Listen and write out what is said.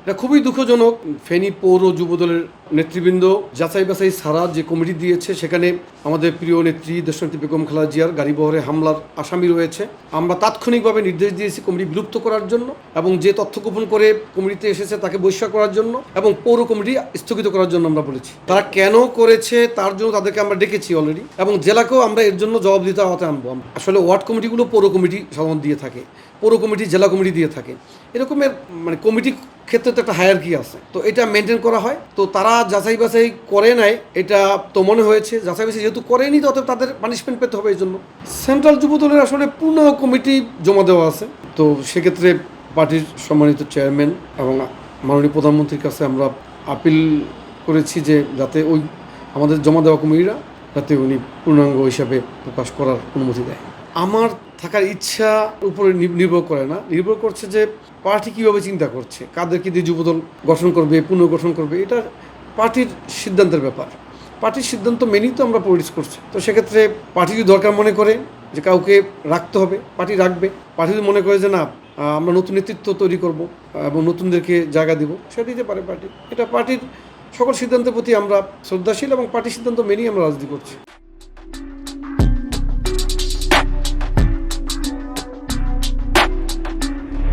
এটা খুবই দুঃখজনক। ফেনী পৌর যুবদলের নেতৃবৃন্দ যাচাই বাছাই ছাড়া যে কমিটি দিয়েছে সেখানে আমাদের প্রিয় নেত্রী দেশনেত্রী বেগম খালেদা জিয়ার গাড়িবহরে হামলার আসামি রয়েছে। আমরা তাৎক্ষণিকভাবে নির্দেশ দিয়েছি কমিটি বিলুপ্ত করার জন্য এবং যে তথ্য গোপন করে কমিটিতে এসেছে তাকে বহিষ্কার করার জন্য এবং পৌর কমিটি স্থগিত করার জন্য আমরা বলেছি। তারা কেন করেছে তার জন্য তাদেরকে আমরা ডেকেছি অলরেডি এবং জেলাকেও আমরা এর জন্য জবাবদিহিতার আওতায় আনবো। আসলে ওয়ার্ড কমিটিগুলো পৌর কমিটি সাধারণত দিয়ে থাকে, পৌর কমিটি জেলা কমিটি দিয়ে থাকে, এরকমের মানে কমিটি ক্ষেত্রে তো একটা হায়ারকি আছে, তো এটা মেনটেন করা হয়। তো তারা যাচাই বাছাই করে নেয়, এটা তো মনে হয়েছে যাচাই বাছাই যেহেতু করেনি তো অতএব তাদের পানিশমেন্ট পেতে হবে। এই জন্য সেন্ট্রাল যুবদলের আসলে পূর্ণ কমিটি জমা দেওয়া আছে। তো সেক্ষেত্রে পার্টির সম্মানিত চেয়ারম্যান এবং মাননীয় প্রধানমন্ত্রীর কাছে আমরা আপিল করেছি যে যাতে ওই আমাদের জমা দেওয়া কমিটিরা যাতে উনি পূর্ণাঙ্গ হিসাবে প্রকাশ করার অনুমতি দেয়। আমার থাকার ইচ্ছা উপরে নির্ভর করে না, নির্ভর করছে যে পার্টি কীভাবে চিন্তা করছে, কাদেরকে দিয়ে যুবদল গঠন করবে, পুনর্গঠন করবে, এটা পার্টির সিদ্ধান্তের ব্যাপার। পার্টির সিদ্ধান্ত মেনেই তো আমরা পলিটিক্স করছি। তো সেক্ষেত্রে পার্টি যদি দরকার মনে করে যে কাউকে রাখতে হবে, পার্টি রাখবে। পার্টি যদি মনে করে যে না আমরা নতুন নেতৃত্ব তৈরি করব এবং নতুনদেরকে জায়গা দিব, সেটা দিতে পারে পার্টি। এটা পার্টির সকল সিদ্ধান্তের প্রতি আমরা শ্রদ্ধাশীল এবং পার্টির সিদ্ধান্ত মেনেই আমরা রাজনীতি করছি।